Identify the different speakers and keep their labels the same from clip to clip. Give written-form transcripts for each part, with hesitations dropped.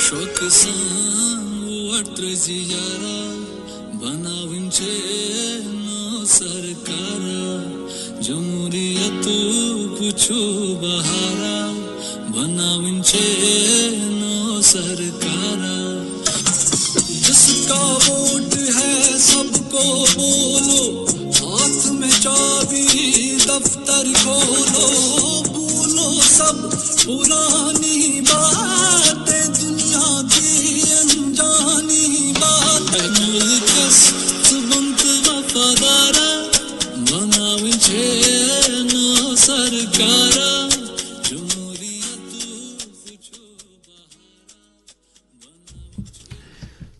Speaker 1: çok ziyara banavinche no sarkara jamhuriyat pucho bahara banavinche no sarkara जिसका vote है सबको बोलो हाथ में चाबी दफ्तर खोलो भूलो सब पुरानी बातें दुनिया की अनजानी बातें मुल्कस सुबंत वफादारा बनाविंचे नो सरकारा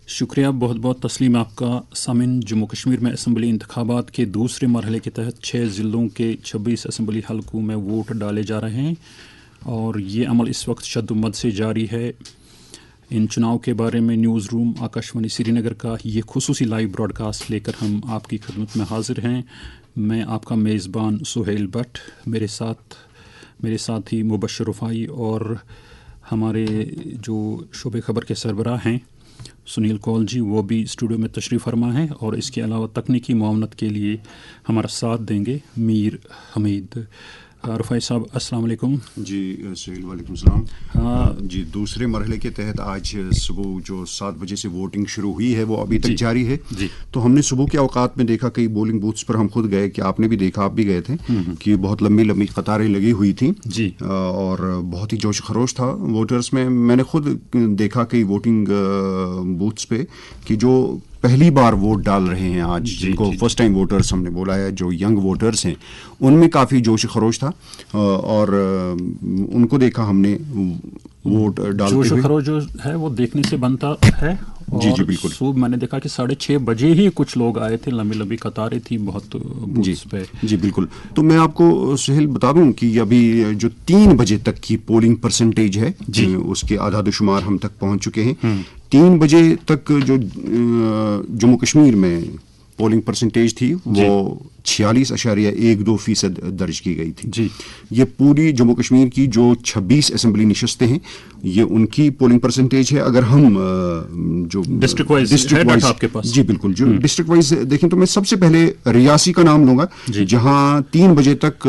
Speaker 2: शुक्रिया, बहुत बहुत तस्लीम आपका। सामिन, जम्मू कश्मीर में असम्बली इंतखाबात के दूसरे मरहले के तहत 6 ज़िलों के 26 असम्बली हलकों में वोट डाले जा रहे हैं और ये अमल इस वक्त शद्दुमद से जारी है। इन चुनाव के बारे में न्यूज़ रूम आकाशवाणी श्रीनगर का ये खुसूसी लाइव ब्रॉडकास्ट लेकर हम आपकी खिदमत में हाजिर हैं। मैं आपका मेज़बान सुहेल भट्ट, मेरे साथ ही मुबशर रुफ़ाई और हमारे जो शोबे खबर के सरबराह हैं सुनील कौल जी, वो भी स्टूडियो में तशरीफ़ फरमा हैं और इसके अलावा तकनीकी मुआवनत के लिए हमारा साथ देंगे मीर हमीद। रुफ़ाई साहब अस्सलाम वालेकुम।
Speaker 3: जी सुहेल वालेकुम सलाम। जी, दूसरे मरहले के तहत आज सुबह जो 7 बजे से वोटिंग शुरू हुई है वो अभी तक जारी है। तो हमने सुबह के औकात में देखा कई पोलिंग बूथ्स पर हम खुद गए, कि आपने भी देखा, आप भी गए थे, कि बहुत लंबी लंबी कतारें लगी हुई थी जी, और बहुत ही जोश खरोश था वोटर्स में। मैंने खुद देखा कई वोटिंग बूथ्स पे कि जो पहली बार वोट डाल रहे हैं आज, जिनको फर्स्ट टाइम वोटर्स हमने बोला है, जो यंग वोटर्स हैं, उनमें काफ़ी जोश खरोश था और उनको देखा हमने वोट डालते हुए।
Speaker 2: जोश खरोश जो है वो देखने से बनता है।
Speaker 3: जी जी बिल्कुल।
Speaker 2: सुबह मैंने देखा कि 6:30 बजे ही कुछ लोग आए थे, लंबी लंबी कतारें थी बहुत बूथ्स पे। जी
Speaker 3: बिल्कुल। तो मैं आपको सुहेल बता दूं कि अभी जो 3 बजे तक की पोलिंग परसेंटेज है जी, उसके आधार-शुमार हम तक पहुंच चुके हैं। 3 बजे तक जो जम्मू कश्मीर में पोलिंग परसेंटेज थी वो 46.12% दर्ज की गई थी जी। ये पूरी जम्मू कश्मीर की जो 26 असेंबली नशस्तें हैं, ये उनकी पोलिंग परसेंटेज है। अगर हम जो डिस्ट्रिक्ट वाइज आपके पास जी बिल्कुल, जो डिस्ट्रिक्ट वाइज देखें तो मैं सबसे पहले रियासी का नाम लूंगा, जहां 3 बजे तक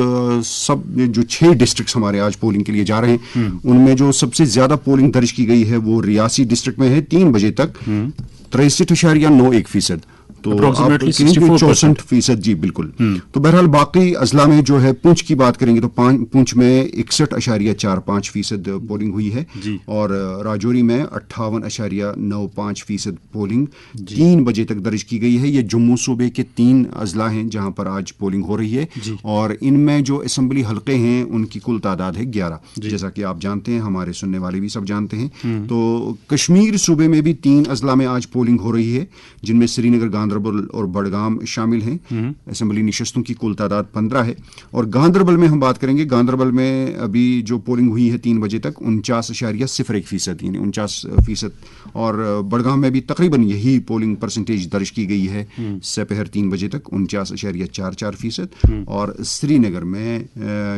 Speaker 3: सब जो 6 डिस्ट्रिक्ट हमारे आज पोलिंग के लिए जा रहे हैं, उनमें जो सबसे ज्यादा पोलिंग दर्ज की गई है वो रियासी डिस्ट्रिक्ट में है। 3 बजे तक 63.91%, तो 64% जी बिल्कुल। तो बहरहाल बाकी अजला में जो है, पुंछ की बात करेंगे तो पुंछ में 61.45% पोलिंग हुई है और राजौरी में 58.95% पोलिंग 3 बजे तक दर्ज की गई है। ये जम्मू सूबे के 3 अजला हैं जहां पर आज पोलिंग हो रही है और इनमें जो असेंबली हलके हैं उनकी कुल तादाद है 11, जैसा कि आप जानते हैं, हमारे सुनने वाले भी सब जानते हैं। तो कश्मीर सूबे में भी 3 अजला में आज पोलिंग हो रही है, जिनमें श्रीनगर, गांदरबल और बडगाम शामिल हैं। असेंबली निशस्तों की कुल तादाद 15 है। और गांदरबल में हम बात करेंगे, गांदरबल में अभी जो पोलिंग हुई है 3 बजे तक 49.01%, यानी 49%, और बडगाम में भी तकरीबन यही पोलिंग परसेंटेज दर्ज की गई है सपहर 3 बजे तक 49.44%। और श्रीनगर में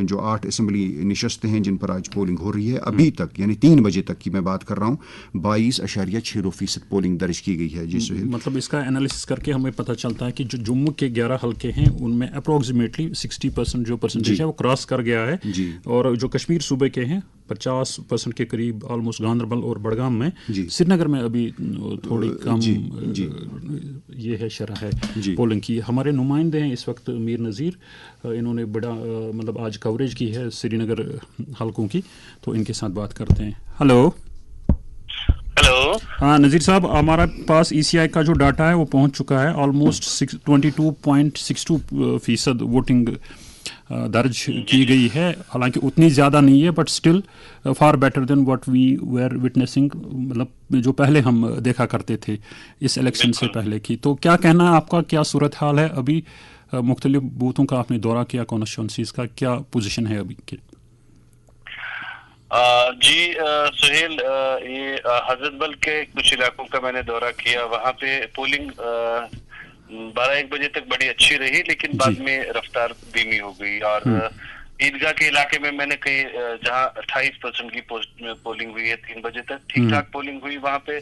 Speaker 3: जो 8 असेंबली निशस्तें हैं जिन पर आज पोलिंग हो रही है, अभी तक यानी 3 बजे तक की मैं बात कर रहा हूँ, 22.62% पोलिंग दर्ज की गई है। जी सुहेल,
Speaker 2: मतलब इसका एनालिसिस करके हमें पता चलता है कि जो जम्मू के 11 हलके हैं उनमें अप्रोक्सीमेटली 60% जो परसेंटेज है वो क्रॉस कर गया है जी। और जो कश्मीर सूबे के हैं 50% के करीब ऑलमोस्ट गांदरबल और बडगाम में, श्रीनगर में अभी थोड़ी कम ये है शरह है पोलिंग की। हमारे नुमाइंदे हैं इस वक्त मीर नज़ीर, इन्होंने बड़ा मतलब आज कवरेज की है श्रीनगर हलकों की, तो इनके साथ बात करते हैं। हेलो हाँ नज़ीर साहब, हमारे पास ECI का जो डाटा है वो पहुंच चुका है। ऑलमोस्ट 22.62% वोटिंग दर्ज की गई है, हालांकि उतनी ज़्यादा नहीं है, but still far better than what we were witnessing, मतलब जो पहले हम देखा करते थे इस इलेक्शन से पहले की। तो क्या कहना है आपका, क्या सूरत हाल है अभी? मुख्तलिफ बूथों का आपने दौरा किया, कॉन्स्टिट्यूंसीज का क्या पोजीशन है अभी के?
Speaker 4: जी सुहेल, ये हजरतबल के कुछ इलाकों का मैंने दौरा किया। वहाँ पे पोलिंग 12-1 बजे तक बड़ी अच्छी रही, लेकिन बाद में रफ्तार धीमी हो गई और ईदगाह के इलाके में मैंने कई जहां 28% की पोलिंग हुई है 3 बजे तक, ठीक ठाक पोलिंग हुई वहां पे,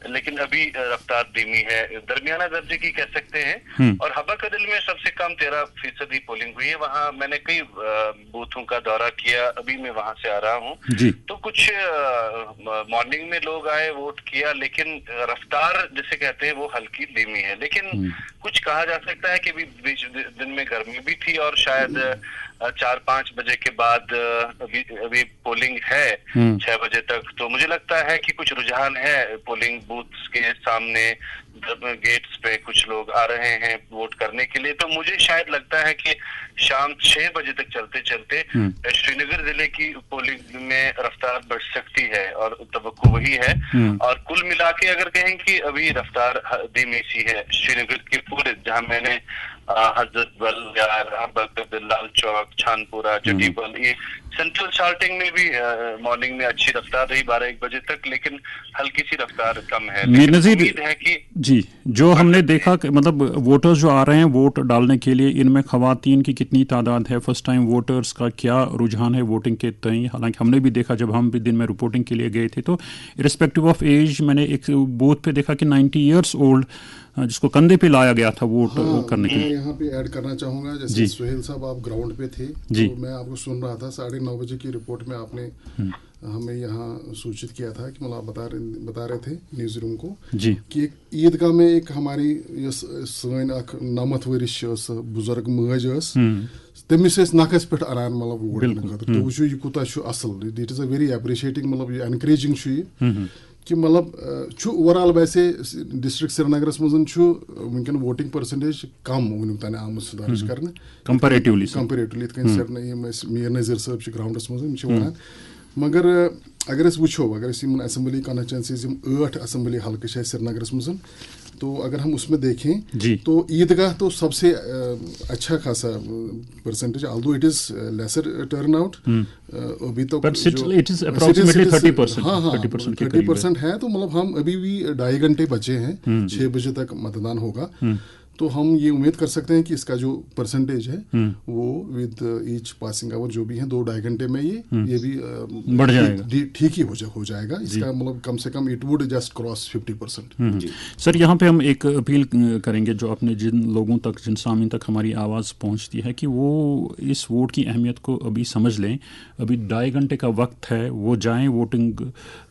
Speaker 4: लेकिन अभी रफ्तार धीमी है, दरमियाना दर्जे की कह सकते हैं। और हबा कदल में सबसे कम 13% पोलिंग हुई है। वहां मैंने कई बूथों का दौरा किया, अभी मैं वहां से आ रहा हूँ। तो कुछ मॉर्निंग में लोग आए, वोट किया, लेकिन रफ्तार जिसे कहते हैं वो हल्की धीमी है। लेकिन कुछ कहा जा सकता है कि बीच दिन में गर्मी भी थी और शायद 4-5 बजे के बाद अभी पोलिंग है 6 बजे तक। तो मुझे लगता है कि कुछ रुझान है पोलिंग बूथ्स के सामने, गेट्स पे कुछ लोग आ रहे हैं वोट करने के लिए। तो मुझे शायद लगता है कि शाम 6 बजे तक चलते चलते श्रीनगर जिले की पोलिंग में रफ्तार बढ़ सकती है और तवक्को वही है। और कुल मिला के अगर कहें कि अभी रफ्तार धीमी सी है श्रीनगर के पूरे, जहां मैंने हजरत बल, लाल चौक, छानपुरा, जटीबल, ये सेंट्रल शार्टिंग में भी मॉर्निंग में अच्छी रफ्तार रही 12-1 बजे तक, लेकिन हल्की सी रफ्तार कम है। उम्मीद है कि
Speaker 2: जी जो हमने देखा कि मतलब वोटर्स जो आ रहे हैं वोट डालने के लिए, इनमें खवातीन की कितनी तादाद है, फर्स्ट टाइम वोटर्स का क्या रुझान है वोटिंग के तय। हालांकि हमने भी देखा जब हम भी दिन में रिपोर्टिंग के लिए गए थे तो इरिस्पेक्टिव ऑफ एज मैंने एक बूथ पे देखा कि 90 ईयर्स ओल्ड जिसको कंधे पे लाया गया था वोट करने के लिए।
Speaker 5: यहाँ पे ऐड करना चाहूँगा, जैसे सुहेल साहब आप ग्राउंड पे थे तो मैं आपको सुन रहा था, 9:30 बजे की रिपोर्ट में आपने हमें यहाँ सूचित किया था कि मतलब बता रहे थे न्यूज़ रूम को कि एक ईदगाह में एक हमारी सन अख 9 वरिश बुजुर्ग मज तमिस नखस पे अनान मतलब वोट खतर। तो वो यह कूता असल, it is a very appreciating, मतलब ये एनकरेजिंग कि मतलब ओवरऑल वैसे डिस्ट्रिक्ट श्रीनगरस मज वनकन वोटिंग परसेंटेज कम वुन तान आम दर्ज कर
Speaker 2: कंपेरेटिवली
Speaker 5: मीर नज़ीर साहब ग्राउंडस मज, मगर अगर वो अगर असम्बली कॉन्स्टिट्यूंसीज 8 असम्बली हल्के श्रीनगरस मज, तो अगर हम उसमें देखें तो ईदगाह तो सबसे अच्छा खासा percentage, although it is lesser turn out अभी तो 30% है। तो मतलब हम अभी भी 2.5 घंटे बचे हैं, 6 बजे तक मतदान होगा। तो हम ये उम्मीद कर सकते हैं कि इसका जो परसेंटेज है वो विद ईच पासिंग आवर जो भी है 2-2.5 घंटे में ये भी
Speaker 2: बढ़ जाएगा,
Speaker 5: ठीक ही हो जाएगा। इसका मतलब कम से कम it would just cross 50%।
Speaker 2: Sir यहाँ पे हम एक अपील करेंगे जो अपने जिन लोगों तक, जिन सामीन तक हमारी आवाज़ पहुँचती है कि वो इस वोट की अहमियत को अभी समझ लें। अभी 2.5 घंटे का वक्त है, वो जाएँ वोटिंग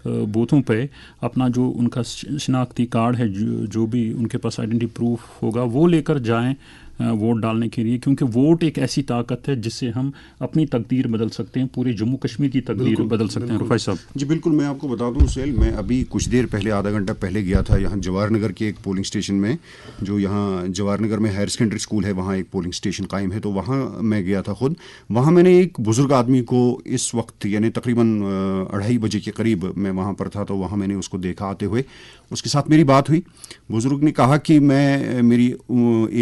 Speaker 2: बूथों पे, अपना जो उनका शिनाख्ती कार्ड है, जो भी उनके पास आइडेंटिटी प्रूफ होगा वो लेकर जाएं वोट डालने के लिए, क्योंकि वोट एक ऐसी ताकत है जिससे हम अपनी तकदीर बदल सकते हैं, पूरे जम्मू कश्मीर की तकदीर बदल सकते हैं। रुफाई साहब
Speaker 3: जी बिल्कुल, मैं आपको बता दूं सुहेल, मैं अभी कुछ देर पहले, आधा घंटा पहले गया था यहाँ जवाहर नगर के एक पोलिंग स्टेशन में, जो यहाँ जवाहर नगर में हायर सेकेंडरी स्कूल है, वहाँ एक पोलिंग स्टेशन कायम है। तो वहाँ मैं गया था खुद। वहाँ मैंने एक बुज़ुर्ग आदमी को इस वक्त यानी तकरीबन 2:30 बजे के करीब मैं वहाँ पर था, तो वहाँ मैंने उसको देखा आते हुए। उसके साथ मेरी बात हुई। बुज़ुर्ग ने कहा कि मेरी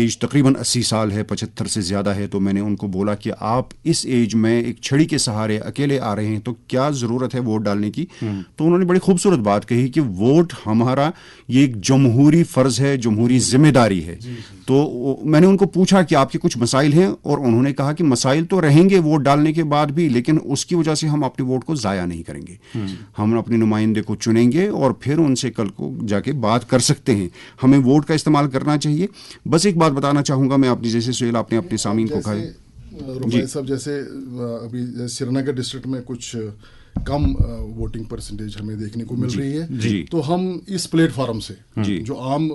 Speaker 3: एज तकरीबन 80 साल है, 75 से ज़्यादा है। तो मैंने उनको बोला कि आप इस एज में एक छड़ी के सहारे अकेले आ रहे हैं, तो क्या ज़रूरत है वोट डालने की। तो उन्होंने बड़ी खूबसूरत बात कही कि वोट हमारा ये एक जमहूरी फ़र्ज़ है, जमहूरी जिम्मेदारी है। तो मैंने उनको पूछा कि आपके कुछ मसाइल हैं, और उन्होंने कहा कि मसाइल तो रहेंगे वोट डालने के बाद भी, लेकिन उसकी वजह से हम अपने वोट को ज़ाया नहीं करेंगे। हम अपने नुमाइंदे को चुनेंगे और फिर उनसे कल को जाके बात कर सकते हैं। हमें वोट का इस्तेमाल करना चाहिए। बस एक बात बताना चाहूँगा मैं, अपनी जैसे सुहेल आपने अपने सामीन को कहा
Speaker 5: रुफाई साहब, जैसे अभी श्रीनगर डिस्ट्रिक्ट में कुछ कम वोटिंग परसेंटेज हमें देखने को मिल रही है। तो हम इस प्लेटफॉर्म से जो आम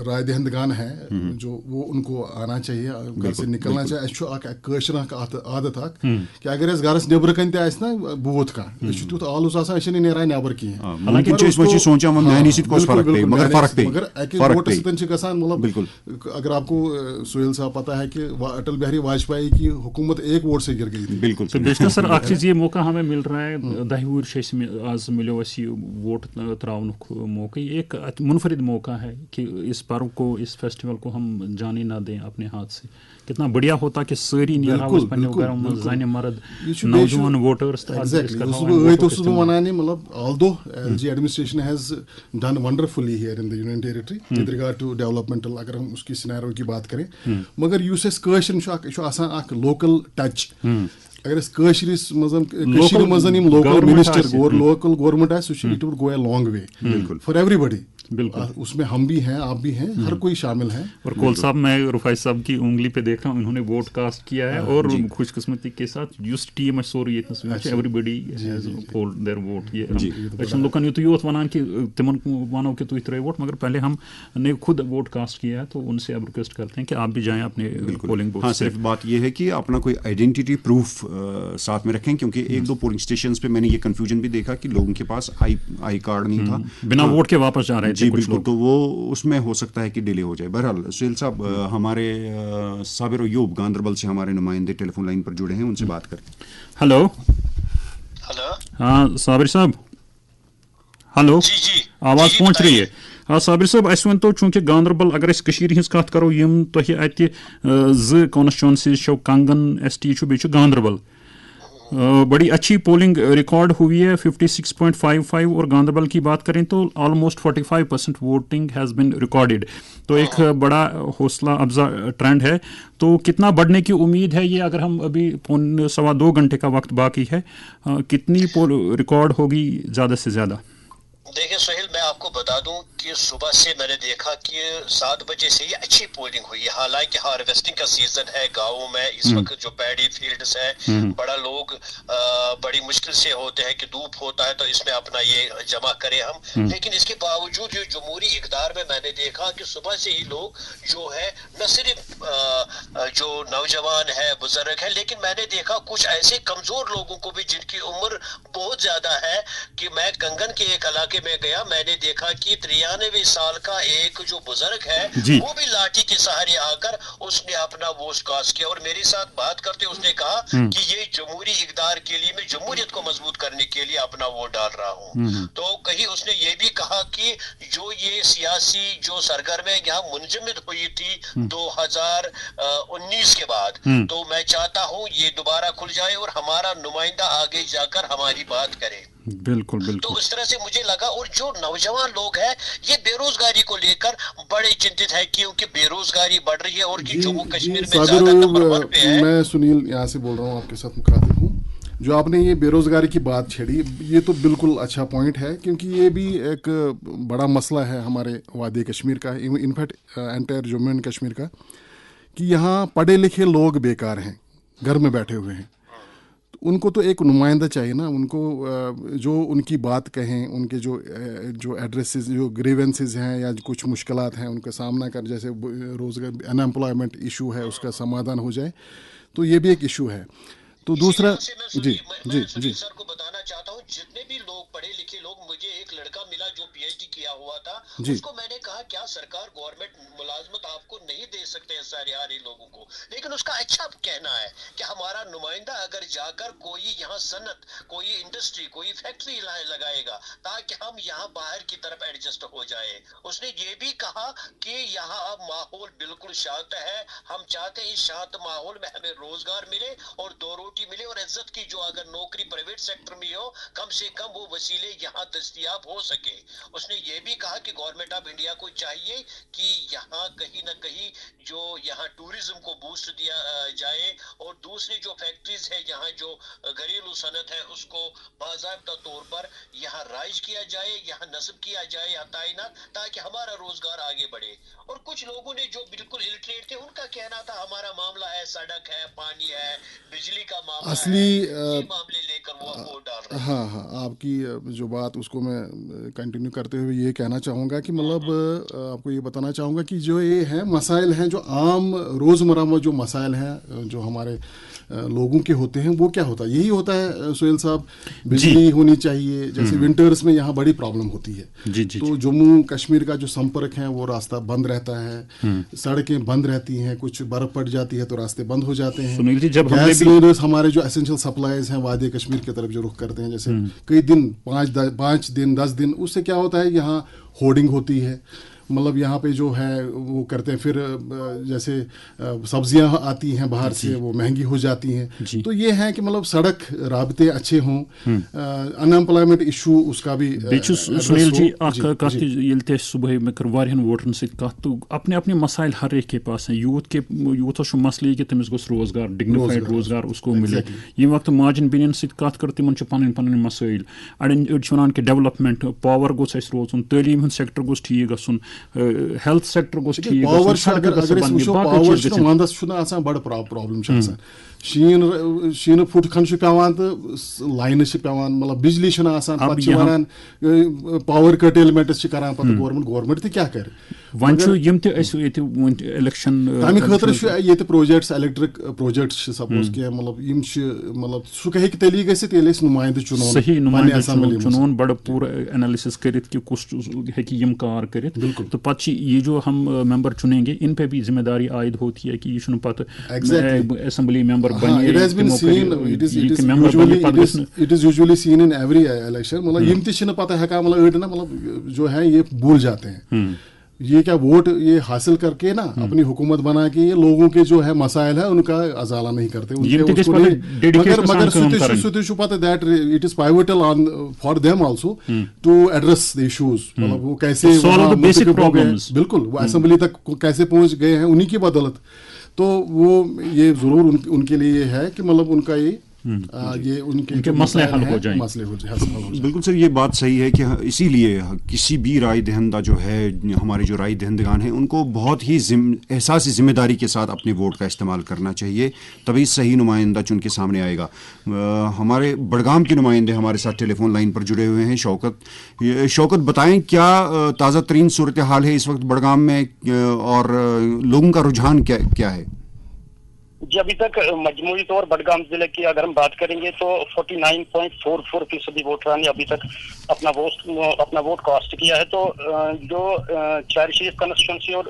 Speaker 5: राय दहिंदगान है, जो वो उनको आना चाहिए, घर से निकलना चाहिए। आदत कि अगर गरस नेबर कन ना बूथ का तुत आलूस नेरान नेबर कहें, मतलब अगर आपको सुहेल साहब पता है कि अटल बिहारी वाजपेयी की हुकूमत एक वोट से गिर गई थी।
Speaker 2: बिल्कुल सर, ये मौका हमें مل رہا ہے 10 ؤہر آز ملیو اس یہ ووٹ تراؤنک موقع. ایک منفرد موقع ہے کہ اس پرو کو, اس فیسٹیول کو ہم جانے نہ دیں اپنے ہاتھ سے. کتنا بڑھیا ہوتا کہ ساری نیرہوس پننیو گھرو مز زنہِ مرد نوجوان ووٹرز.
Speaker 5: ونانے مطلب although LG administration has done wonderfully here in the Union Territory with regard to developmental, اگر ہم اس کی سینیرو کی بات کریں, مگر یُس اَسہِ کٲشرٮ۪ن چھُ آسان اکھ لوکل ٹچ. اگر أسۍ کٲشرِس منٛز کٔشیٖرِ منٛز یِم لوکل منسٹر لوکل گورمنٹ آسہِ سُہ چھُ it will go a long way for everybody. بالکل اس میں ہم بھی ہیں, آپ بھی ہیں, ہر کوئی شامل ہے. اور
Speaker 2: کول صاحب, میں رفائی صاحب کی انگلی پہ دیکھ رہا ہوں, انہوں نے ووٹ کاسٹ کیا ہے اور خوش قسمتی کے ساتھ یس ٹیم سورُے ییٚتنس everybody has polled their vote. یہ لوکن یوت یوت ونان کہ تمن ونو کہ تُہۍ ترٲیِو ووٹ, مگر پہلے ہم نے خود ووٹ کاسٹ کیا ہے, تو ان سے اب ریکویسٹ کرتے ہیں کہ آپ بھی جائیں اپنے پولنگ بوتھ.
Speaker 3: ہاں, صرف بات یہ ہے کہ اپنا کوئی آئیڈینٹی پروف ساتھ میں رکھیں, کیونکہ ایک دو پولنگ اسٹیشنز پہ میں نے یہ کنفیوژن بھی دیکھا کہ لوگوں کے پاس آئی کارڈ نہیں تھا,
Speaker 2: بنا ووٹ کے واپس جا رہے تھے کچھ لوگ,
Speaker 3: تو وہ اس میں ہو سکتا ہے کہ ڈیلے ہو جائے. بہرحال سہیل صاحب, ہمارے صابر ایوب گاندربل سے ہمارے نمائندے ٹیلی فون لائن پر جڑے ہیں, ان سے بات کریں.
Speaker 2: ہلو. ہاں صابر صاحب, ہلو, آواز پہنچ رہی ہے. ہاں صابر صاحب, اس ون تو چونکہ گاندربل اگر اس کشیر ہز کت کرو, یم تہ اتہ ز کانسٹیچوئنسیز چھو, کنگن ایس ٹی چھو, بیٚیہِ چھُ گاندربل. بڑی اچھی پولنگ ریکارڈ ہوئی ہے 56.55, اور گاندربل کی بات کریں تو almost 45% voting has been recorded. تو ایک بڑا حوصلہ افزا ٹرینڈ ہے. تو کتنا بڑھنے کی امید ہے یہ, اگر ہم ابھی 1.25 گھنٹے کا وقت باقی ہے, کتنی ریکارڈ ہوگی زیادہ سے زیادہ؟
Speaker 6: دیکھیں سہیل, میں آپ کو بتا دوں کہ صبح سے میں نے دیکھا کہ 7 بجے سے یہ اچھی پولنگ ہوئی ہے. حالانکہ ہارویسٹنگ کا سیزن ہے گاؤں میں اس وقت, جو پیڈی فیلڈز ہے بڑا لوگ بڑی مشکل سے ہوتے ہیں کہ دھوپ ہوتا ہے تو اس میں اپنا یہ جمع کریں ہم. لیکن اس کے باوجود جو جمہوری اقدار میں نے دیکھا کہ صبح سے ہی لوگ جو ہے نہ صرف جو نوجوان ہے, بزرگ ہے, لیکن میں نے دیکھا کچھ ایسے کمزور لوگوں کو بھی جن کی عمر بہت زیادہ ہے. کہ میں کنگن کے ایک علاقے میں گیا, میں نے دیکھا کہ 93 سال کا ایک جو بزرگ ہے وہ بھی لاٹھی کے سہارے آ کر اس نے اپنا ووٹ کاسٹ کیا, اور میرے ساتھ بات کرتے اس نے کہا کہ یہ جمہوری اقدار کے لیے, میں جمہوریت کو مضبوط کرنے کے لیے اپنا ووٹ ڈال رہا ہوں. تو کہیں اس نے یہ بھی کہا کہ جو یہ سیاسی جو سرگرمیاں یہاں منجمد ہوئی تھی 2019 کے بعد, تو میں چاہتا ہوں یہ دوبارہ کھل جائے اور ہمارا نمائندہ آگے جا کر ہماری بات کرے.
Speaker 2: بالکل بالکل.
Speaker 6: تو اس طرح سے مجھے لگا, اور جو نوجوان لوگ ہیں یہ بے روزگاری کو لے کر بڑے چنتت ہے, کیونکہ بے روزگاری بڑھ رہی ہے اور جموں کشمیر میں زیادہ نمبر 1 پہ ہے.
Speaker 5: میں سنیل یہاں سے بول رہا ہوں, آپ کے ساتھ مخاطب ہوں. جو آپ نے یہ بے روزگاری کی بات چھیڑی, یہ تو بالکل اچھا پوائنٹ ہے, کیونکہ یہ بھی ایک بڑا مسئلہ ہے ہمارے وادی کشمیر کا, in fact entire Jammu and Kashmir کا, کہ یہاں پڑھے لکھے لوگ بیکار ہیں, گھر میں بیٹھے ہوئے ہیں. ان کو تو ایک نمائندہ چاہیے نا, ان کو جو ان کی بات کہیں, ان کے جو ایڈریسز, جو گریونسز ہیں یا کچھ مشکلات ہیں ان کا سامنا کر, جیسے روزگار ان ایمپلائمنٹ ایشو ہے اس کا سمادھان ہو جائے, تو یہ بھی ایک ایشو ہے. تو دوسرا
Speaker 6: جی سر کو بتانا چاہتا ہوں, جتنے بھی لوگ پڑھے لکھے لوگ, مجھے ایک لڑکا ملا جو PhD کیا ہوا تھا, اس کو میں نے کہا کیا سرکار گورنمنٹ ملازمت آپ کو نہیں دے سکتے سارے لوگوں کو, لیکن اس کا اچھا کہنا ہے کہ ہمارا نمائندہ اگر جا کر کوئی یہاں صنعت, کوئی انڈسٹری, کوئی فیکٹری لگائے گا تاکہ ہم یہاں باہر کی طرف ایڈجسٹ ہو جائے. اس نے یہ بھی کہا کہ یہاں اب ماحول بالکل شانت ہے, ہم چاہتے ہیں اس شانت ماحول میں ہمیں روزگار ملے اور 2 روٹی ملے, اور عزت کی جو اگر نوکری پرائیویٹ سیکٹر میں ہو, کم سے کم وہ وسیلے یہاں دستیاب ہو سکے. اس نے یہ بھی کہا کہ گورنمنٹ آف انڈیا کو چاہیے کہ یہاں کہیں نہ کہیں جو یہاں ٹوریزم کو بوسٹ دیا جائے, اور دوسری جو فیکٹریز ہے یہاں جو گھریلو صنعت ہے اس کو باضابطہ طور پر یہاں رائج کیا جائے, یہاں نصب کیا جائے, یہاں تعینات, تاکہ ہمارا روزگار آگے بڑھے. اور کچھ لوگوں نے جو بالکل الٹریٹ تھے, ان کا کہنا تھا ہمارا معاملہ ہے سڑک ہے, پانی ہے, بجلی کا معاملہ
Speaker 5: اصلی
Speaker 6: ہے, یہ معاملے لے کر وہ ووٹ ڈال پرابلم.
Speaker 5: ہاں ہاں، آپ کی جو بات اس کو میں کنٹینیو کرتے ہوئے یہ کہنا چاہوں گا کہ مطلب آپ کو یہ بتانا چاہوں گا کہ جو یہ ہیں مسائل ہیں، جو عام روزمرہ میں جو مسائل ہیں جو ہمارے لوگوں کے ہوتے ہیں، وہ کیا ہوتا ہے؟ یہی ہوتا ہے سہیل صاحب، بجلی ہونی چاہیے. جیسے ونٹرز میں یہاں بڑی پرابلم ہوتی ہے، تو جموں کشمیر کا جو سمپرک ہے وہ راستہ بند رہتا ہے، سڑکیں بند رہتی ہیں، کچھ برف پڑ جاتی ہے تو راستے بند ہو جاتے ہیں. گیس سلینڈرز ہمارے جو اسینشیل سپلائیز ہیں وادی کشمیر کی طرف جو رخ کرتے ہیں، جیسے کئی دن 5 دن 10 دن، اس سے کیا ہوتا ہے یہاں ہورڈنگ ہوتی ہے. مطلب یہاں پہ جو ہے وہ کرتے ہیں، پھر جیسے سبزیاں آتی ہیں باہر سے وہ مہنگی ہو جاتی ہیں. تو یہ ہے کہ مطلب سڑک رابطے اچھے ہوں، ان ایمپلائمنٹ ایشو اس کا بھی.
Speaker 2: سنیل جی کت صبح میں کر واریاہن ووٹرن ست کت تو اپنے اپنے مسائل ہر ایک کے پاس ہیں. یوتھس مسئلہ کہ تمس گوس روزگار، ڈگنیفائڈ روزگار اس کو ملے. یہ وقت ماجن بینن ست کت کر تمن پن پن مسائل، اڑین ونان کہ ڈیولپمنٹ، پاور گوس اس روزن، تعلیم ہند سیکٹر گوس ٹھیک گھن، ہیلتھ سیکٹر گوس ٹھیک گھن.
Speaker 5: پاور وندس آسان بڑ پرابلم شین پھٹ کھن پیوان تو لائن پیوان، مطلب بجلی آسان، پتہ ونان پاور کٹیلمنٹس کران پتہ گورنمنٹ تہ کیا کر.
Speaker 2: الیکشن
Speaker 5: تمہ خاطر یہ پروجیکٹس، الیکٹرک پروجیکٹس سپوز کہ مطلب مطلب سہ ہیکہ تیلی گژھتھ ییٚلہِ أسۍ نمائندٕ چُنون،
Speaker 2: صحیح نمائندٕ چُنون بڑا پورا انالیسس کرت کہ کس ہیکہ یم کار کرت. تو پتہ یہ جو ہم ممبر چنیں گے ان پہ بھی ذمہ داری عائد ہوتی ہے کہ یہ چھُنہٕ پتہ اسمبلی ممبر بنے.
Speaker 5: It is usually seen in every election. مطلب یم تہ چھِنہٕ پتہ ہیکان، مطلب أڑۍ نا مطلب جو ہے یہ بھول جاتے ہیں. یہ کیا ووٹ یہ حاصل کر کے نا اپنی حکومت بنا کے یہ لوگوں کے جو ہے مسائل ہے ان کا ازالہ نہیں کرتے. مگر سہ پتہ that it is pivotal on for them also to address the issues. مطلب وہ کیسے بالکل وہ اسمبلی تک کیسے پہنچ گئے ہیں انہی کی بدولت. تو وہ یہ ضرور ان کے لیے یہ ہے کہ مطلب ان کا یہ ان کے مسئلے حل ہو جائیں.
Speaker 3: بالکل سر، یہ بات صحیح ہے کہ اسی لیے کسی بھی رائے دہندہ جو ہے، ہمارے جو رائے دہندگان ہیں، ان کو بہت ہی احساس ذمہ داری کے ساتھ اپنے ووٹ کا استعمال کرنا چاہیے، تبھی صحیح نمائندہ چن کے سامنے آئے گا. ہمارے بڑگام کے نمائندے ہمارے ساتھ ٹیلی فون لائن پر جڑے ہوئے ہیں. شوکت بتائیں کیا تازہ ترین صورتحال ہے اس وقت بڑگام میں، اور لوگوں کا رجحان کیا ہے؟
Speaker 7: جی ابھی تک مجموعی طور بڈگام ضلع کی اگر ہم بات کریں گے تو 49.44% ووٹران نے ابھی تک اپنا ووٹ کاسٹ کیا ہے. تو جو چار شریف کنسٹیچوئنسی اور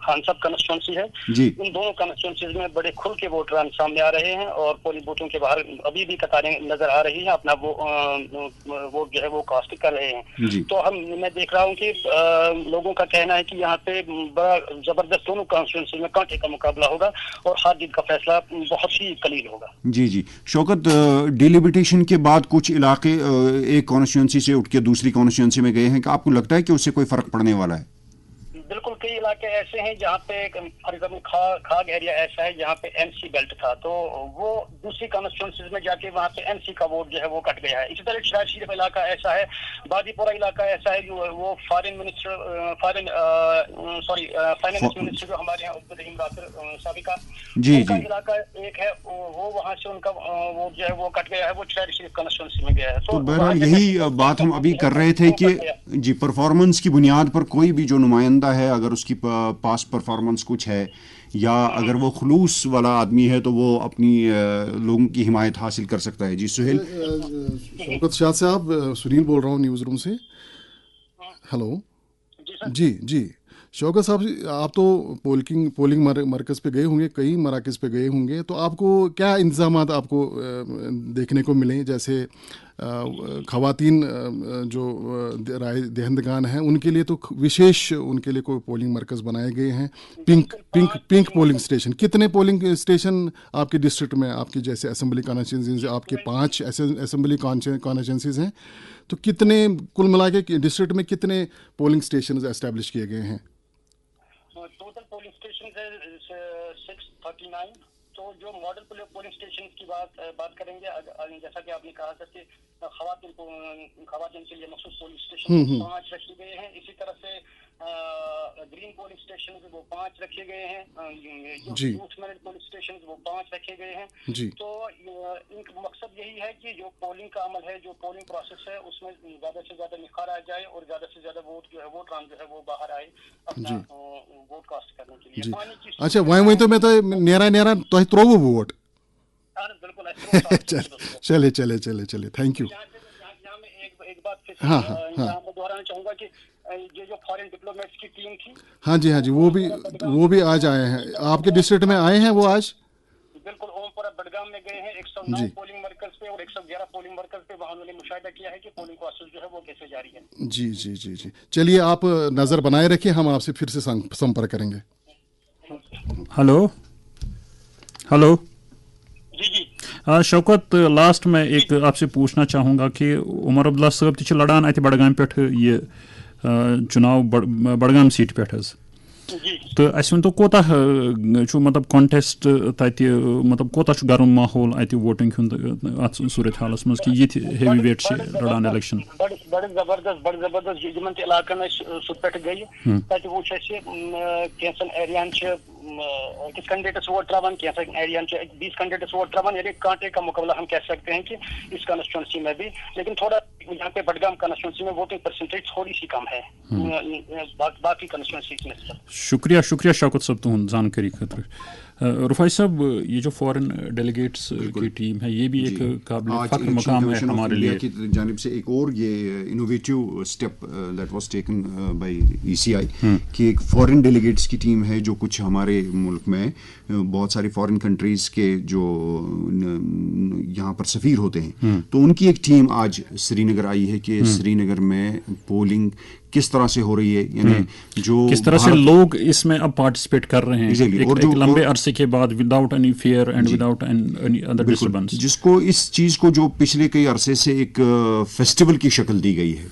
Speaker 7: خان صاحب کنسٹیچوئنسی ہے، ان دونوں کنسٹیچوئنسیز میں بڑے کھل کے ووٹران سامنے آ رہے ہیں اور پولنگ بوتھوں کے باہر ابھی بھی قطاریں نظر آ رہی ہیں، اپنا ووٹ جو ہے وہ کاسٹ کر رہے ہیں. تو میں دیکھ رہا ہوں کہ لوگوں کا کہنا ہے کہ یہاں پہ بڑا زبردست دونوں کانسٹیچوئنسی میں کانٹے کا مقابلہ ہوگا اور ہار جیت کا فیصلہ بہت ہی قلیل ہوگا.
Speaker 3: جی شوکت، ڈیلیمیٹیشن کے بعد کچھ علاقے ایک کانسٹیچوئنسی سے اٹھ کے دوسری کانسٹیچوئنسی میں گئے ہیں، کہ آپ کو لگتا ہے کہ اس سے کوئی فرق پڑنے والا ہے؟
Speaker 7: بالکل، کئی علاقے ایسے ہیں جہاں پہ فار ایگزامپل کھاگ ایریا ایسا ہے جہاں پہ این سی بیلٹ تھا، تو وہ دوسری کانسٹیچوئنسیز میں جا کے وہاں پہ این سی کا ووٹ جو ہے وہ کٹ گیا ہے. اسی طرح شاہد شریف علاقہ ایسا ہے، بادی پورہ علاقہ ایسا ہے جو وہ فائنانس منسٹر جو ہمارے یہاں عبدالرحیم رافر سابقہ ان کا علاقہ ایک ہے، وہ وہاں سے ان کا ووٹ جو ہے وہ کٹ گیا ہے، وہ شاہد شریف کانسٹیچوئنسی میں گیا ہے.
Speaker 3: تو بہرحال یہی بات ہم ابھی کر رہے تھے کہ پرفارمنس کی بنیاد پر کوئی بھی جو نمائندہ ہے، اگر اس کی پاس پرفارمنس کچھ ہے یا اگر وہ خلوص والا آدمی ہے تو وہ اپنی لوگوں کی حمایت حاصل کر سکتا ہے. جی سہیل.
Speaker 5: شوکت شاہ صاحب، سنیل بول رہا ہوں نیوز روم سے. ہلو. جی شوکت صاحب، آپ تو پولنگ مرکز پہ گئے ہوں گے، کئی مراکز پہ گئے ہوں گے، تو آپ کو کیا انتظامات آپ کو دیکھنے کو ملیں؟ جیسے خواتین جو رائے دہندگان ہیں ان کے لیے تو وشیش ان کے لیے کوئی پولنگ مرکز بنائے گئے ہیں، پنک پولنگ اسٹیشن. کتنے پولنگ اسٹیشن آپ کے ڈسٹرکٹ میں، آپ کی جیسے اسمبلی کانسٹیچوئنسیز آپ کے 5 اسمبلی کانسٹیچوئنسیز ہیں، تو کتنے کل ملا کے ڈسٹرکٹ میں کتنے پولنگ اسٹیشنز اسٹیبلش کیے گئے ہیں؟
Speaker 7: ٹوٹل پولنگ اسٹیشن ہے 639. تو جو ماڈل پولنگ اسٹیشن کی بات کریں گے، جیسا کہ آپ نے کہا تھا کہ خواتین کے لیے مخصوص پولنگ اسٹیشن 5 رکھے گئے ہیں. اسی طرح سے گرین پولنگ اسٹیشن وہ 5 رکھے گئے ہیں، یوتھ مینڈ پولنگ اسٹیشن وہ 5 رکھے گئے ہیں. تو ان کا مقصد यही है कि जो पोलिंग का अमल है, जो पोलिंग प्रोसेस है, उसमें ज्यादा से ज्यादा निखार आ जाए और ज्यादा से ज्यादा वोट जो है वो बाहर आए अपना वोट कास्ट करने के लिए। पानी की
Speaker 5: अच्छा वही तो मैं तो नेरा तो त्रोवो वोट।
Speaker 7: बिल्कुल
Speaker 5: चले थैंक यू।
Speaker 7: यहाँ में एक बात फिर
Speaker 5: हाँ
Speaker 7: यहाँ मैं दोहराना चाहूंगा कि ये जो फॉरेन डिप्लोमेट्स की टीम थी,
Speaker 5: हाँ जी वो भी आज आए हैं आपके डिस्ट्रिक्ट में आए हैं वो आज।
Speaker 7: बिल्कुल ओमपुरा बडगाम में गए हैं 109 पोलिंग वर्कर्स पे और 111 पोलिंग वर्कर्स पे, वहाँ उन्होंने मुशाहिदा किया है कि पोलिंग प्रोसेस जो है वो कैसे जारी है।
Speaker 5: जी चलिए आप नज़र बनाए रखिए, हम आपसे फिर से संपर्क करेंगे।
Speaker 2: हेलो
Speaker 5: जी
Speaker 2: शौकत, लास्ट में एक आपसे पूछना चाहूँगा कि उमर अब्दुल्ला साहब ती लड़ान अत बडगाम पे ये चुनाव बडगाम सीट पे तो अस वो कोता मतलब कॉन्टेस्ट तति मतलब कोता गर्म माहौल अत वोटिंग अत सूरत हालस मज कि ये हेवी वेट से लड़ान इलेक्शन
Speaker 7: बड़ जबरदस्त यमन इलाकन सु पे गई तत वो कैंसन एरियान किस कैंडिडेट्स वोट त्रावान कैंसन एरियान 20 कैंडिडेट्स वोट त्रावान, यानी कांटे का मुकाबला हम कह सकते हैं कि इस कॉन्स्टिट्यूंसी में भी, लेकिन थोड़ा यहाँ पे बडगाम कॉन्स्टिट्यूंसी में वोटिंग परसेंटेज थोड़ी सी कम है बाकी कॉन्स्टिट्यूंसी में।
Speaker 2: शुक्रिया शौकत साहब तुहद जानकारी खतर। रुफाई साहब, ये जो फॉरेन डेलीगेट्स की टीम है ये भी एक काबिल फख्र मकाम है हमारे लिए
Speaker 3: की जानिब से। एक और ये innovative step that was taken by ECI कि एक फॉरेन डेलीगेट्स की टीम है जो कुछ हमारे मुल्क में बहुत सारी फॉरेन कंट्रीज़ के जो यहाँ पर सफ़ीर होते हैं तो उनकी एक टीम आज श्रीनगर आई है कि श्रीनगर में पोलिंग किस तरह से हो रही है, यानी जो
Speaker 2: किस तरह से लोग इसमें अब पार्टिसिपेट कर रहे हैं एक लंबे अरसे के बाद without any fear and without any other disturbance,
Speaker 3: जिसको इस चीज़ को जो पिछले कई अरसे से एक फेस्टिवल की शक्ल दी गई है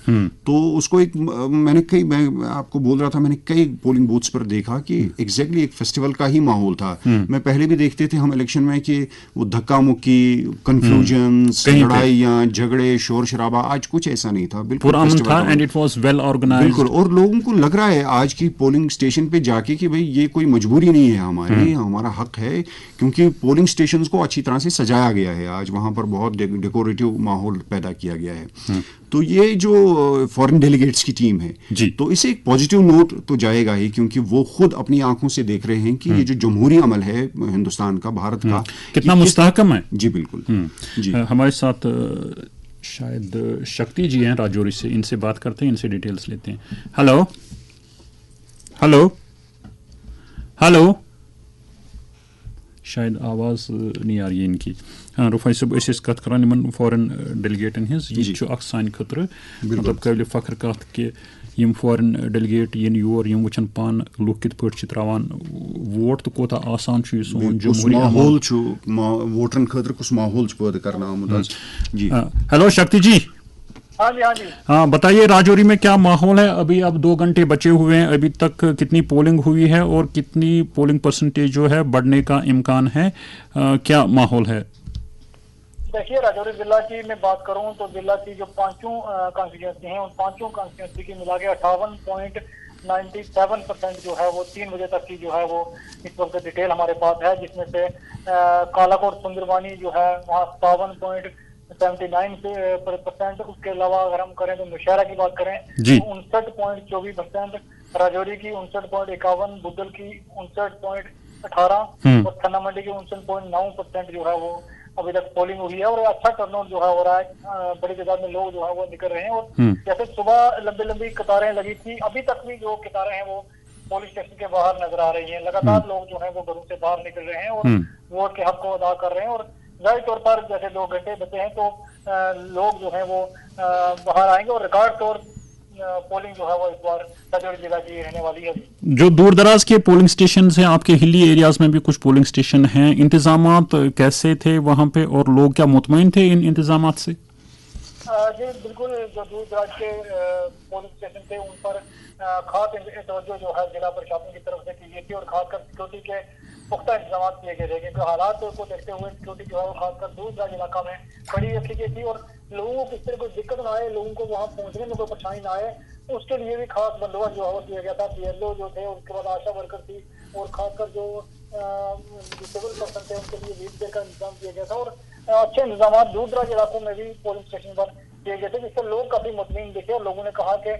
Speaker 3: तो उसको एक मैं आपको बोल रहा था, मैंने कई पोलिंग बूथ्स पर देखा कि एग्जैक्टली एक फेस्टिवल का ही माहौल था। मैं पहले भी देखते थे हम इलेक्शन में कि वो धक्का मुक्की, कंफ्यूजन, लड़ाइयाँ, झगड़े, शोर शराबा, आज कुछ ऐसा नहीं था,
Speaker 2: बिल्कुल and it was well organised.
Speaker 3: बिल्कुल, और लोगों को लग रहा है आज की पोलिंग स्टेशन पे जाके कि भाई ये कोई मजबूरी नहीं है हमारी, हमारा हक है, क्योंकि पोलिंग स्टेशंस को अच्छी तरह से सजाया गया है। आज वहाँ पर बहुत डेकोरेटिव माहौल पैदा किया गया है। तो ये जो फॉरेन डेलीगेट्स की टीम है तो इसे एक पॉजिटिव नोट तो जाएगा ही, क्योंकि वो खुद अपनी आंखों से देख रहे हैं कि ये जो जमहूरी अमल है हिंदुस्तान का, भारत का,
Speaker 2: कितना मुस्तहकम है।
Speaker 3: जी बिल्कुल जी।
Speaker 2: हमारे साथ शायद शक्ति जी हैं राजौरी से, इनसे बात करते हैं, इनसे डिटेल्स लेते हैं। हेलो शायद आवाज़ नहीं आ रही है इनकी। हाँ रुफाई साहब अस कत करान इन फॉरेन डेलीगेटन हज यह सान खतर मतलब काबिल फख्र कत कि यम फॉरेन डेलीगेट इन योर यम वचन पान लुक कित पट त्रावान वोट तो कोता आसान सोन जमहूरी
Speaker 3: माहौल वोटरन खतर कुछ माहौल पैदा करना आमुद जी।
Speaker 2: हेलो शक्ति जी।
Speaker 7: हाँ जी
Speaker 2: हाँ बताइए, राजौरी में क्या माहौल है? अभी अब 2 घंटे बचे हुए हैं, अभी तक कितनी पोलिंग हुई है और कितनी पोलिंग परसेंटेज जो है बढ़ने का इम्कान है, क्या माहौल है?
Speaker 7: देखिए, राजौरी जिला की मैं बात करूं तो जिला की जो 5 कॉन्स्टिट्यूंसी हैं उन 5 कॉन्स्टिट्यूंसी की मिला के 58.97% जो है वो 3 बजे तक की जो है वो इस वक्त डिटेल हमारे पास है, जिसमें से कालाकोट सुंदरबानी जो है वहाँ 57.79%। उसके अलावा अगर हम करें तो नौशहरा की बात करें तो 59.24%, राजौरी की 59.51%, बुद्धल की 59.18% और थन्ना मंडी की 59.9% जो है वो अभी तक पोलिंग हुई है। और अच्छा टर्नआउट जो है हो रहा है, बड़ी तादाद में लोग जो है वो निकल रहे हैं। और जैसे सुबह लंबी कतारें लगी थी, अभी तक भी जो कतारें हैं वो पुलिस स्टेशन के बाहर नजर आ रही हैं। लगातार लोग जो है वो घरों से बाहर निकल रहे हैं और वोट के हक को अदा कर रहे हैं। और जाहिर तौर पर जैसे 2 घंटे बचे हैं तो लोग जो है वो बाहर आएंगे और रिकॉर्ड तौर पोलिंग जो है वो इस बार राजौरी जिला की रहने वाली है।
Speaker 2: जो दूर दराज के पोलिंग स्टेशन हैं, आपके हिली एरियाज में भी कुछ पोलिंग स्टेशन हैं, इंतजामात कैसे थे वहाँ पे और लोग क्या मुतमईन थे इन इंतजामात से?
Speaker 7: जी बिल्कुल, जो दूर दराज के पोलिंग स्टेशन थे उन पर खास तवज्जो जो है जिला प्रशासन की तरफ से की गई थी और खासकर सिक्योरिटी के पुख्ता इंतजाम किए गए थे, क्योंकि हालात को देखते हुए सिक्योरिटी जो है वो खासकर दूर दराज इलाका में खड़ी रखी गई थी और लोगों को इस तरह कोई दिक्कत ना आए, लोगों को वहाँ पहुँचने में कोई परेशानी ना आए, उसके लिए भी खास बंदोबस्त जो है किया गया था। PLO जो थे, उसके बाद आशा वर्कर थी और खासकर जो डिसेबल पर्सन थे उनके लिए व्हील चेयर का इंतजाम किया गया था। और
Speaker 8: अच्छे इंतजाम दूर दराज इलाकों में भी पोलिंग स्टेशन पर किए गए थे, जिससे लोग काफी मुतमईन दिखे और लोगों ने कहा कि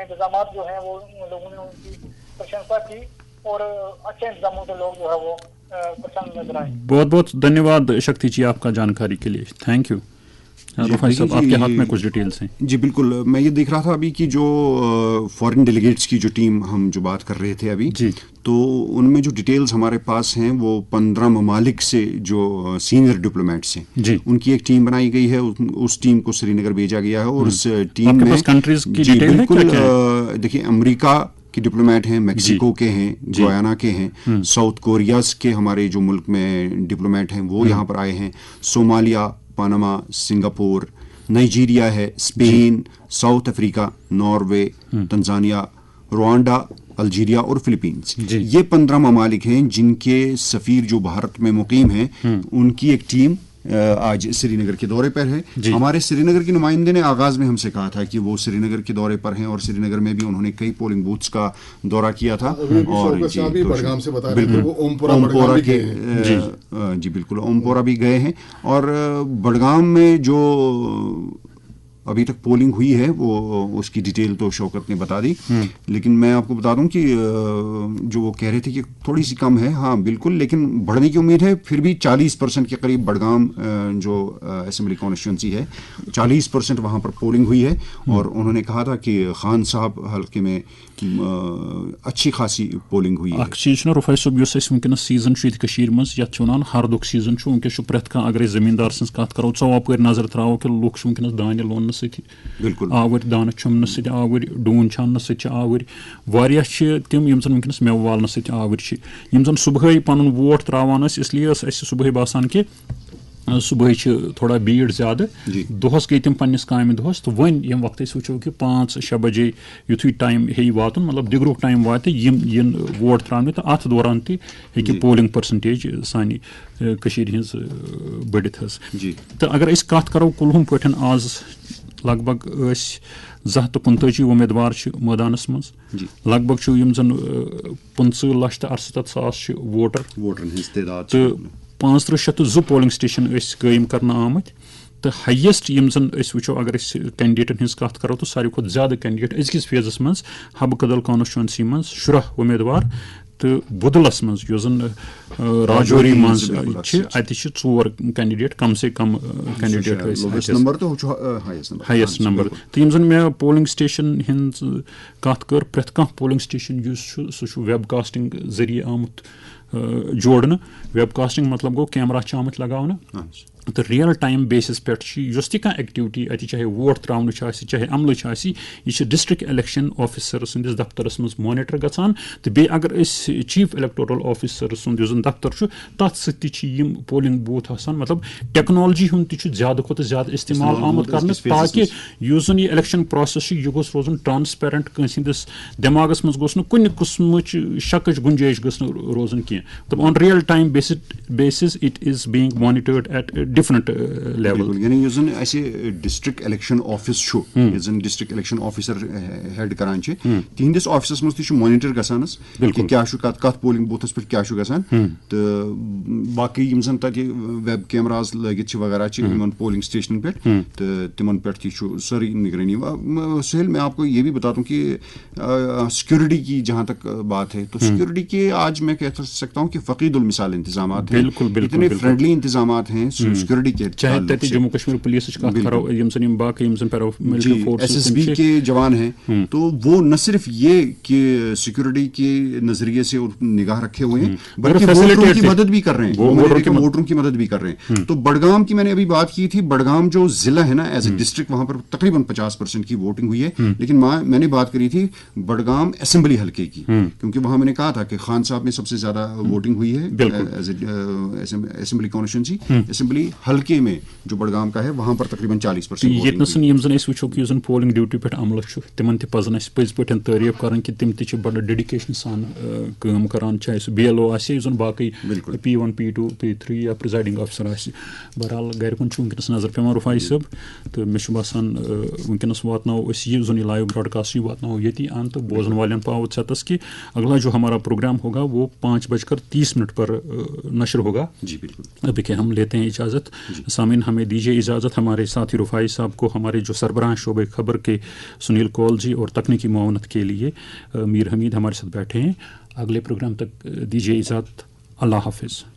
Speaker 8: इंतजाम जो है वो लोगों ने उनकी प्रशंसा की और अच्छे इंतजामों से लोग जो है वो प्रसन्न नजर आए।
Speaker 2: बहुत बहुत धन्यवाद शक्ति जी आपका जानकारी के लिए, थैंक यू। रुफाई साहब आपके हाथ में कुछ डिटेल्स हैं।
Speaker 3: जी बिल्कुल, मैं ये देख रहा था अभी कि जो फॉरेन डेलीगेट्स की जो टीम हम जो बात कर रहे थे अभी जी, तो उनमें जो डिटेल्स हमारे पास हैं वो 15 ममालिक से जो सीनियर डिप्लोमेट्स हैं जी, उनकी एक टीम बनाई गई है, उस टीम को श्रीनगर भेजा गया है और उस टीम में कंट्रीज की डिटेल बिल्कुल देखिए अमेरिका के डिप्लोमेट हैं, मैक्सिको के हैं, गुयाना के हैं, साउथ कोरिया के हमारे जो मुल्क में डिप्लोमेट हैं वो यहाँ पर आए हैं, सोमालिया, पनामा, सिंगापुर, नाइजीरिया है, Spain, south Africa, Norway, Tanzania, Rwanda, Algeria और फिलीपींस। ये 15 ममालिक हैं जिनके सफ़ीर जो भारत में मुकीम हैं, उनकी एक टीम आज श्रीनगर के दौरे पर है। हमारे श्रीनगर के नुमाइंदे ने आगाज में हमसे कहा था कि वो श्रीनगर के दौरे पर हैं और श्रीनगर में भी उन्होंने कई पोलिंग बूथ्स का दौरा किया था और बिल्कुल ओमपोरा के जी बिल्कुल ओमपोरा भी गए हैं और बडगाम में जो अभी तक पोलिंग हुई है वो उसकी डिटेल तो शौकत ने बता दी, लेकिन मैं आपको बता दूं कि जो वो कह रहे थे कि थोड़ी सी कम है, हाँ बिल्कुल, लेकिन बढ़ने की उम्मीद है। फिर भी 40% के करीब बडगाम जो असेंबली कॉन्स्टिट्यूंसी है 40% वहाँ पर पोलिंग हुई है और उन्होंने कहा था कि खान साहब हल्के में अच्छी खासी पोलिंग हुई है।
Speaker 2: रुफाई साहब वनकस सीजन मज वन हरदुक सीजन वनकस प्रेथ कह अगर जमींदार सज कत करो चौपर नजर त्रो कि लुक वनकस दान लोन बिल्कुल आवर दान छुमन आवर डून छान आवर वारिया तिम यम वनकस मेव वालन आवर यम सुबह पन वोट त्रावान इसलिए सुबह बासान कि सुबह थोड़ा भीड़ ज़्यादा दोहस गई तम पन्निस कामि दोहस तो वन यम वक्त वो कि 5-6 बजे युथु टाइम हे वातन मतलब दिगरुक टाइम वात यम वोट त्राने तो अत दौरान तक पोलिंग परसेंटेज सानी हज बढ़ित तो अगर अस कत करो कुलहुम पे आज लगभग 225 उम्मीदवार मैदानस मज लगभग यम जन 15,68,000 वोटर तो 502 पोलिंग स्टेशन कायम करना आमत तो हाइएस्ट यम जन वो अगर कैंडिडेटन हज कत करो तो सारे खुद ज़्यादा कैंडिडेट अजकिस फेजस मज हब कदल कॉन्स्टिट्यूंसी मज 10 उम्मीदवार तो बुदलस मज राजौरी मज अत 4 कैंडिडेट कम से कम कैंडिडेट हाइएस्ट नंबर तो यम जन मे पोलिंग स्टेशन हज कत कर प्रेथ कह पोलिंग स्टेशन सह वेब कास्टिंग जरिए आमुत जोड़न। वेब कास्टिंग मतलब गो कैमरा आमुत लगावन तो रियल टाइम बेसिस पे एक्टिविटी अति चाहे वोट त्रावन चाहे अमल यह डिस्ट्रिक्ट इलेक्शन ऑफिसर संदिस दफ्तरस मज मॉनिटर गसान तो बे अगर चीफ इलेक्टोरल ऑफिसर सुंद दफ्तर तथ सम पोलिंग बूथ आसान मतलब टेक्नोलॉजी हूँ ज़्यादा खुद ज़्यादा इस्तेमाल आमद कर ताकि यह इलेक्शन प्रोसेस यह गोस रोजन ट्रांसपेरेंट कंसिस दिमागस मज गोस कुन किस्म शक गुंजाइश गस रोजन की तो on real time basis it is being monitored at different level
Speaker 3: यानी यह जन ऐसे डिस्ट्रिक्ट इलेक्शन ऑफिस यह डिस्ट्रिक्ट इलेक्शन ऑफिसर हेड करान तिहंदिस ऑफिसस मज ती मॉनिटर गसानस कि क्या कत पोलिंग बूथस पे क्या गसान तो बाकी यम जन तत वेब कैमराज लगित वगैरह पोलिंग स्टेशन पे तो तिमन पे सारी निगरानी। सुहेल मैं आपको ये भी बता दूं कि सिक्योरिटी की जहाँ तक बात है तो सिक्योरिटी के आज मैं कह सकता हूँ कि फकीदुल मिसाल इंतजाम हैं, इतने फ्रेंडली इंतजाम हैं सिक्योरिटी के,
Speaker 2: चाहे जम्मू कश्मीर पुलिस
Speaker 3: SSB के जवान हैं तो वो न सिर्फ ये कि सिक्योरिटी के नजरिए से निगाह रखे हुए हैं बल्कि वोटरों की मदद भी कर रहे हैं, वोटरों की मदद भी कर रहे हैं। तो बडगाम की मैंने अभी बात की थी, बडगाम जो जिला है ना एज ए डिस्ट्रिक्ट वहां पर तकरीबन 50% की वोटिंग हुई है, लेकिन मैंने बात करी थी बडगाम असेंबली हल्के की क्योंकि वहां मैंने कहा था कि खान साहब में सबसे ज्यादा वोटिंग हुई है असेंबली कॉन्स्टिट्यूंसी असेंबली हल्के में जो बडगाम का है वहां पर तकरीबन
Speaker 2: 40% पोलिंग ड्यूटी पे अमल तिमन पजन पज पे तारीफ कर कि तिम बड़ डेडिकेशन सान काम करान चाहे सह BLO बाकी P1 P2 P3 या प्रिजाइडिंग ऑफिसर बहरहाल गर कुन वनकस नजर पेवान रुफाई साहब तो मे बसान वनकस वातनो यह लाइव ब्रॉडकास्ट वातनो ये अन तो बोजन वाले पाओ छतस कि अगला जो हमारा प्रोग्राम होगा वो 5:30 पर नशर होगा।
Speaker 3: जी बिल्कुल।
Speaker 2: अभी के हम लेते हैं इजाज़त। इजाज़त। सामिन हमें दीजिए इजाज़त। हमारे साथी रुफाई साहब को, हमारे जो सरबराह शोबे खबर के सुनील कौल जी और तकनीकी मुआवनत के लिए मीर हमीद हमारे साथ बैठे हैं। अगले प्रोग्राम तक दीजिए इजाज़त। अल्लाह हाफिज़।